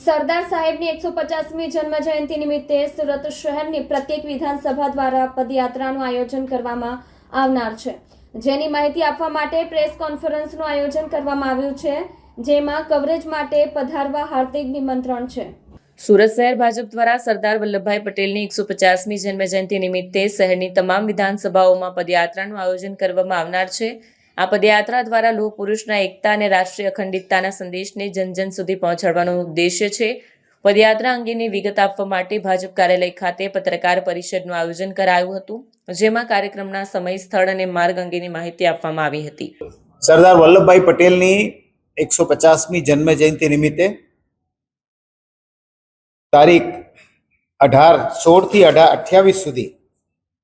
સરદાર સાહેબની 150મી જન્મ જયંતિ નિમિત્તે સુરત શહેરની પ્રત્યેક વિધાનસભા દ્વારા પદયાત્રાનું આયોજન કરવામાં આવનાર છે, જેની માહિતી આપવા માટે પ્રેસ કોન્ફરન્સનું આયોજન કરવામાં આવ્યું છે, જેમાં કવરેજ માટે પધારવા હાર્દિક નિમંત્રણ છે. સુરત શહેર ભાજપ દ્વારા સરદાર વલ્લભભાઈ પટેલની 150મી જન્મ જયંતિ નિમિત્તે શહેરની તમામ વિધાનસભાઓમાં પદયાત્રાનું આયોજન કરવામાં આવનાર છે. આ પદયાત્રા દ્વારા લોહ પુરુષના એકતા અને રાષ્ટ્રીય અખંડિતતાના સંદેશને જન સુધી પહોંચાડવાનો ઉદ્દેશ્ય છે. પદયાત્રા અંગેની વિગત આપવા માટે ભાજપ કાર્યાલય ખાતે પત્રકાર પરિષદનું આયોજન કરાયું હતું, જેમાં કાર્યક્રમના સમય, સ્થળ અને માર્ગ અંગેની માહિતી આપવામાં આવી હતી. સરદાર વલ્લભભાઈ પટેલની 150મી જન્મ જયંતિ નિમિત્તે તારીખ 16 થી 28 સુધી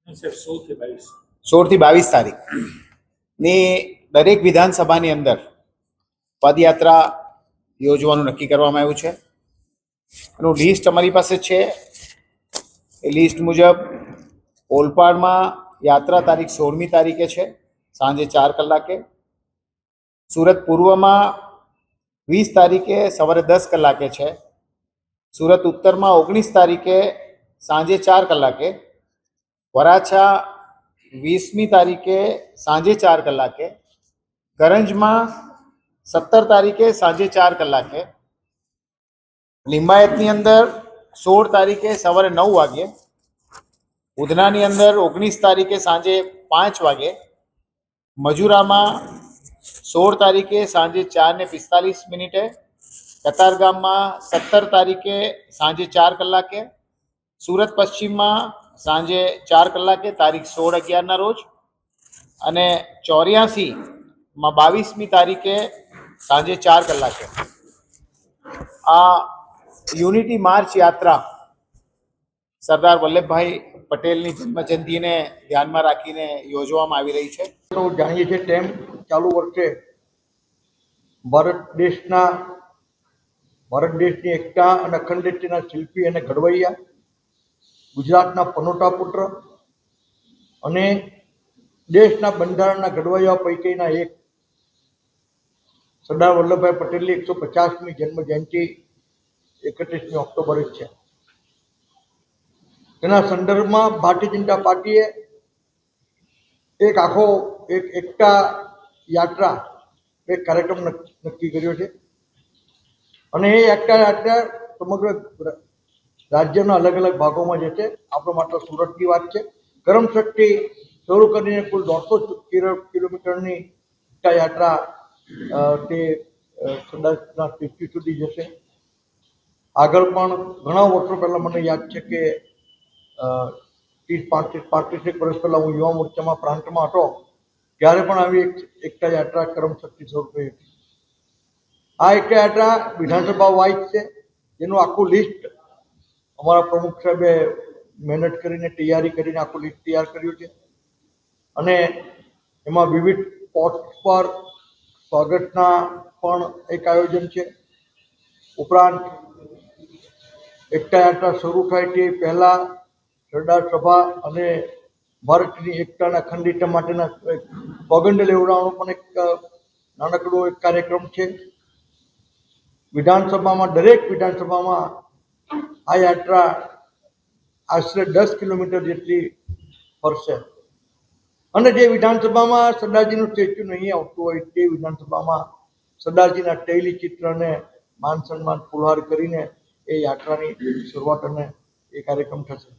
16 થી 22 તારીખની દરેક વિધાનસભાની અંદર પદયાત્રા યોજવાનું નક્કી કરવામાં આવ્યું છે. એનું લિસ્ટ અમારી પાસે છે. એ લિસ્ટ મુજબ ઓલપાડમાં યાત્રા તારીખ 16મી તારીખે છે, સાંજે 4 કલાકે. સુરત પૂર્વમાં 20 તારીખે સવારે 10 કલાકે છે. સુરત ઉત્તરમાં 19 તારીખે સાંજે 4 કલાકે. વરાછા 20મી તારીખે સાંજે 4 કલાકે. કરંજમાં 17 તારીખે સાંજે 4 કલાકે. લિંબાયતની અંદર 16 તારીખે સવારે 9 વાગે. ઉધનાની અંદર 19 તારીખે સાંજે 5 વાગે. મજુરામાં 16 તારીખે સાંજે 4:45. કતારગામમાં 17 તારીખે સાંજે 4 કલાકે. સુરત પશ્ચિમમાં સાંજે 4 કલાકે તારીખ 16/11ના રોજ. અને 84માં 22મી તારીખે સાંજે 4 કલાકે આ યુનિટી માર્ચ યાત્રા સરદાર વલ્લભભાઈ પટેલની જન્મજયંતિને ધ્યાનમાં રાખીને યોજવામાં આવી રહી છે. તો જાણીએ છીએ તેમ ચાલુ વર્ષે ભારત દેશની એકતા અને અખંડિતતાના શિલ્પી અને ઘડવૈયા, ગુજરાતના પનોતા પુત્ર અને દેશના બંધારણના ઘડવૈયા પૈકીના એક સરદાર વલ્લભભાઈ પટેલની 150મી જન્મ જયંતિ 31મી ઓક્ટોબરે છે. તેના સંદર્ભમાં ભારતીય જનતા પાર્ટીએ એક એકતા યાત્રા એક કાર્યક્રમ નક્કી કર્યો છે. અને એ એકતા યાત્રા સમગ્ર રાજ્યના અલગ અલગ ભાગોમાં જશે. આપણે માત્ર સુરતની વાત છે. કરમસદથી શરૂ કરીને કુલ 150 કિલોમીટરની એકતા યાત્રા તે સરદારના સ્ટેચ્યુ સુધી જશે. આગળ પણ ઘણા વર્ષો પહેલાં મને યાદ છે કે 30-35 વર્ષ પહેલાં હું યુવા મોરચામાં પ્રાંતમાં હતો, ત્યારે પણ આવી એકતા યાત્રા કરમસદથી શરૂ થઈ હતી. આ એકતા યાત્રા વિધાનસભા વાઇઝ છે, જેનું આખું લિસ્ટ અમારા પ્રમુખ સાહેબે મહેનત કરીને તૈયારી કરીને આખું લિસ્ટ તૈયાર કર્યું છે. અને એમાં વિવિધ સ્પોટ્સ પર સ્વાગતના પણ એક આયોજન છે. ઉપરાંત એકતા યાત્રા શરૂ થાય તે પહેલાં સરદાર સભા અને ભારતની એકતાના અખંડિતતા માટેના સોગંદ લેવડાવવાનો પણ એક નાનકડો એક કાર્યક્રમ છે. વિધાનસભામાં દરેક વિધાનસભામાં આ યાત્રા આશરે 10 કિલોમીટર જેટલી ફરશે. અને જે વિધાનસભામાં સરદારજીનું સ્ટેચ્યુ નહીં આવતું હોય તે વિધાનસભામાં સરદારજીના તૈલી ચિત્રને માન સન્માન ફુલહાર કરીને એ યાત્રાની શરૂઆત અને એ કાર્યક્રમ થશે.